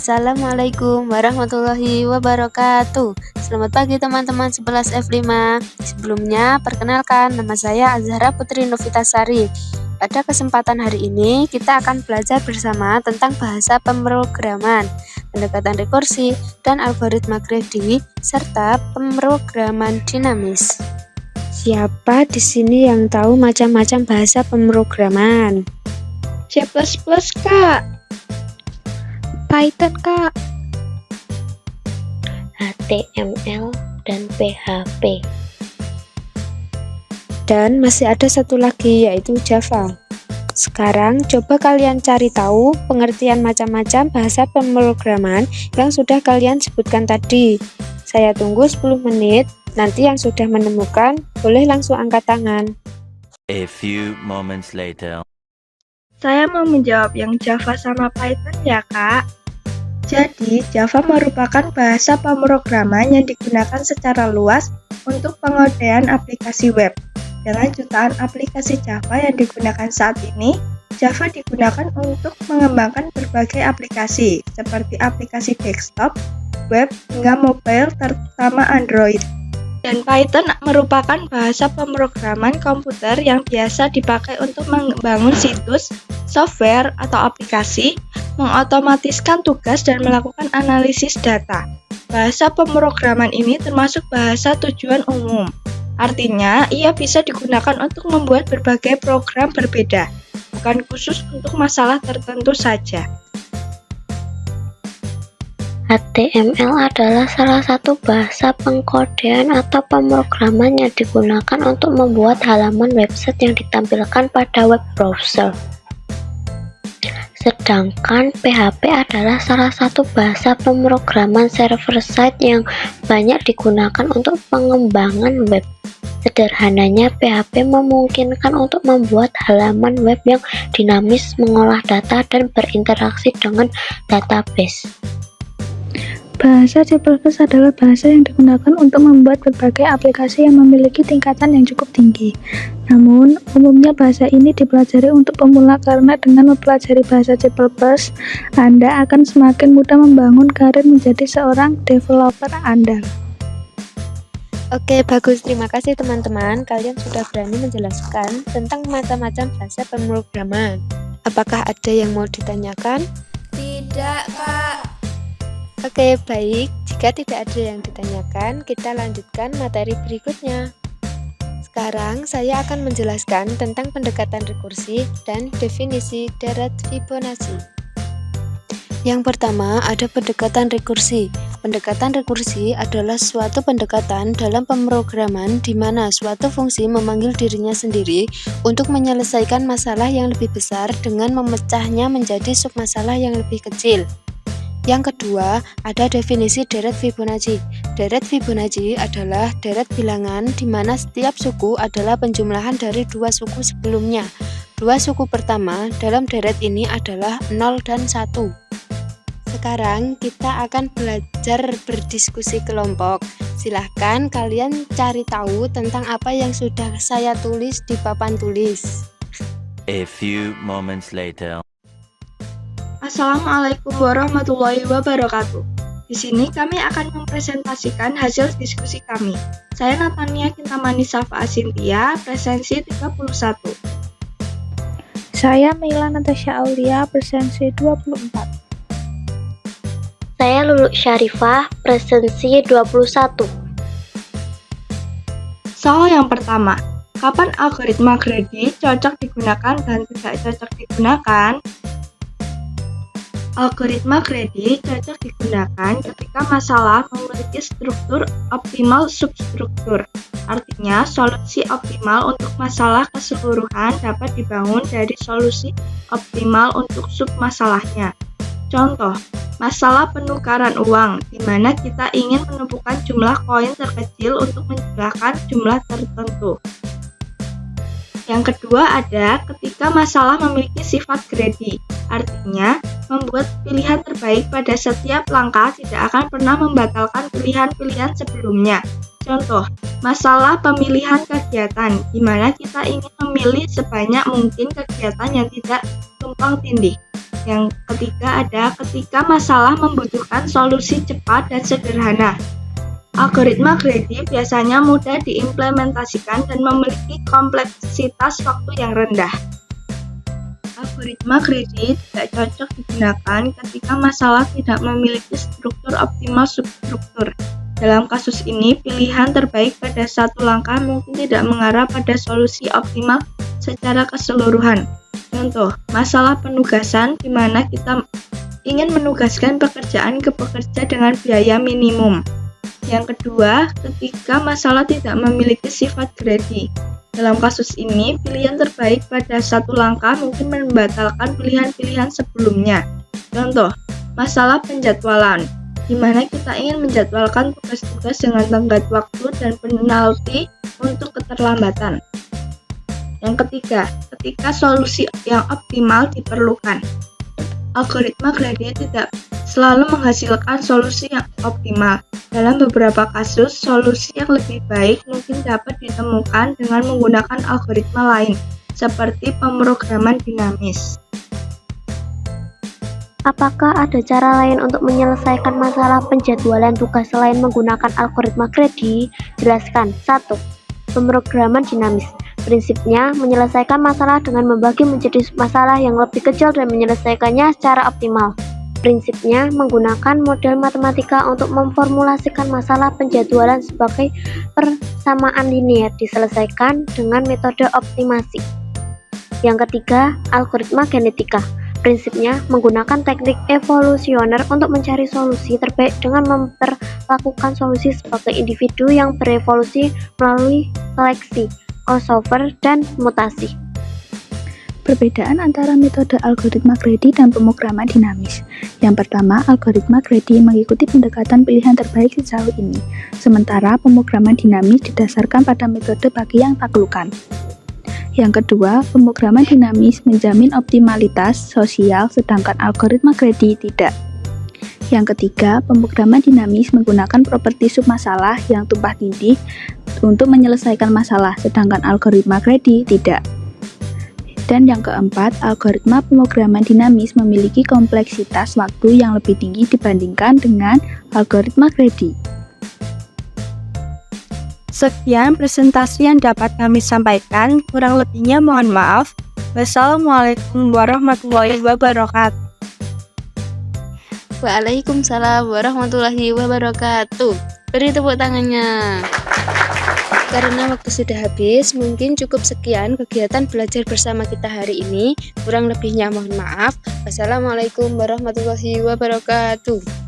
Assalamualaikum warahmatullahi wabarakatuh. Selamat pagi teman-teman 11 F5. Sebelumnya, perkenalkan nama saya Azhara Putri Novitasari. Pada kesempatan hari ini, kita akan belajar bersama tentang bahasa pemrograman, pendekatan rekursi, dan algoritma Grady, serta pemrograman dinamis. Siapa di sini yang tahu macam-macam bahasa pemrograman? C++, Kak. Python, Kak. HTML dan PHP. Dan masih ada satu lagi, yaitu Java. Sekarang coba kalian cari tahu pengertian macam-macam bahasa pemrograman yang sudah kalian sebutkan tadi. Saya tunggu 10 menit, nanti yang sudah menemukan boleh langsung angkat tangan. A few moments later. Saya mau menjawab yang Java sama Python ya, Kak. Jadi, Java merupakan bahasa pemrograman yang digunakan secara luas untuk pengodean aplikasi web. Dengan jutaan aplikasi Java yang digunakan saat ini, Java digunakan untuk mengembangkan berbagai aplikasi, seperti aplikasi desktop, web, hingga mobile, terutama Android. Dan Python merupakan bahasa pemrograman komputer yang biasa dipakai untuk membangun situs, software, atau aplikasi, mengotomatiskan tugas, dan melakukan analisis data. Bahasa pemrograman ini termasuk bahasa tujuan umum. Artinya, ia bisa digunakan untuk membuat berbagai program berbeda, bukan khusus untuk masalah tertentu saja. HTML adalah salah satu bahasa pengkodean atau pemrograman yang digunakan untuk membuat halaman website yang ditampilkan pada web browser. Sedangkan PHP adalah salah satu bahasa pemrograman server-side yang banyak digunakan untuk pengembangan web. Sederhananya, PHP memungkinkan untuk membuat halaman web yang dinamis, mengolah data, dan berinteraksi dengan database. Bahasa C++ adalah bahasa yang digunakan untuk membuat berbagai aplikasi yang memiliki tingkatan yang cukup tinggi. Namun, umumnya bahasa ini dipelajari untuk pemula karena dengan mempelajari bahasa C++, Anda akan semakin mudah membangun karir menjadi seorang developer andal. Oke, bagus. Terima kasih teman-teman. Kalian sudah berani menjelaskan tentang macam-macam bahasa pemrograman. Apakah ada yang mau ditanyakan? Tidak, Kak. Oke, baik. Jika tidak ada yang ditanyakan, kita lanjutkan materi berikutnya. Sekarang saya akan menjelaskan tentang pendekatan rekursi dan definisi deret Fibonacci. Yang pertama, ada pendekatan rekursi. Pendekatan rekursi adalah suatu pendekatan dalam pemrograman di mana suatu fungsi memanggil dirinya sendiri untuk menyelesaikan masalah yang lebih besar dengan memecahnya menjadi submasalah yang lebih kecil. Yang kedua, ada definisi deret Fibonacci. Deret Fibonacci adalah deret bilangan di mana setiap suku adalah penjumlahan dari dua suku sebelumnya. Dua suku pertama dalam deret ini adalah 0 dan 1. Sekarang kita akan belajar berdiskusi kelompok. Silahkan kalian cari tahu tentang apa yang sudah saya tulis di papan tulis. A few moments later. Assalamualaikum warahmatullahi wabarakatuh. Di sini kami akan mempresentasikan hasil diskusi kami. Saya Natania Kintamani Safa Asintia, presensi 31. Saya Mila Natasha Aulia, presensi 24. Saya Lulu Syarifah, presensi 21. Soal yang pertama, kapan algoritma Grady cocok digunakan dan tidak cocok digunakan? Algoritma Grady cocok digunakan ketika masalah memiliki struktur optimal substruktur. Artinya, solusi optimal untuk masalah keseluruhan dapat dibangun dari solusi optimal untuk submasalahnya. Contoh, masalah penukaran uang, di mana kita ingin menentukan jumlah koin terkecil untuk menjumlahkan jumlah tertentu. Yang kedua ada ketika masalah memiliki sifat Grady, artinya membuat pilihan terbaik pada setiap langkah tidak akan pernah membatalkan pilihan-pilihan sebelumnya. Contoh, masalah pemilihan kegiatan, di mana kita ingin memilih sebanyak mungkin kegiatan yang tidak tumpang tindih. Yang ketiga ada ketika masalah membutuhkan solusi cepat dan sederhana. Algoritma Grady biasanya mudah diimplementasikan dan memiliki kompleksitas waktu yang rendah. Algoritma Grady tidak cocok digunakan ketika masalah tidak memiliki struktur optimal substruktur. Dalam kasus ini, pilihan terbaik pada satu langkah mungkin tidak mengarah pada solusi optimal secara keseluruhan. Contoh, masalah penugasan di mana kita ingin menugaskan pekerjaan ke pekerja dengan biaya minimum. Yang kedua, ketika masalah tidak memiliki sifat Grady. Dalam kasus ini, pilihan terbaik pada satu langkah mungkin membatalkan pilihan-pilihan sebelumnya. Contoh, masalah penjadwalan, di mana kita ingin menjadwalkan tugas-tugas dengan tenggat waktu dan penalti untuk keterlambatan. Yang ketiga, ketika solusi yang optimal diperlukan. Algoritma Grady tidak selalu menghasilkan solusi yang optimal. Dalam beberapa kasus, solusi yang lebih baik mungkin dapat ditemukan dengan menggunakan algoritma lain, seperti pemrograman dinamis. Apakah ada cara lain untuk menyelesaikan masalah penjadwalan tugas selain menggunakan algoritma Grady? Jelaskan. 1. Pemrograman dinamis. Prinsipnya, menyelesaikan masalah dengan membagi menjadi masalah yang lebih kecil dan menyelesaikannya secara optimal. Prinsipnya, menggunakan model matematika untuk memformulasikan masalah penjadwalan sebagai persamaan linear diselesaikan dengan metode optimasi. Yang ketiga, algoritma genetika. Prinsipnya, menggunakan teknik evolusioner untuk mencari solusi terbaik dengan memperlakukan solusi sebagai individu yang berevolusi melalui seleksi, crossover, dan mutasi. Perbedaan antara metode algoritma Grady dan pemrograman dinamis. Yang pertama, algoritma Grady mengikuti pendekatan pilihan terbaik sejauh ini, sementara pemrograman dinamis didasarkan pada metode bagi yang taklukan. Yang kedua, pemrograman dinamis menjamin optimalitas sosial, sedangkan algoritma Grady tidak. Yang ketiga, pemrograman dinamis menggunakan properti submasalah yang tumpah tindih untuk menyelesaikan masalah, sedangkan algoritma Grady tidak. Dan yang keempat, algoritma pemrograman dinamis memiliki kompleksitas waktu yang lebih tinggi dibandingkan dengan algoritma Grady. Sekian presentasi yang dapat kami sampaikan, kurang lebihnya mohon maaf. Wassalamualaikum warahmatullahi wabarakatuh. Waalaikumsalam warahmatullahi wabarakatuh. Beri tepuk tangannya. Karena waktu sudah habis, mungkin cukup sekian kegiatan belajar bersama kita hari ini. Kurang lebihnya mohon maaf. Wassalamualaikum warahmatullahi wabarakatuh.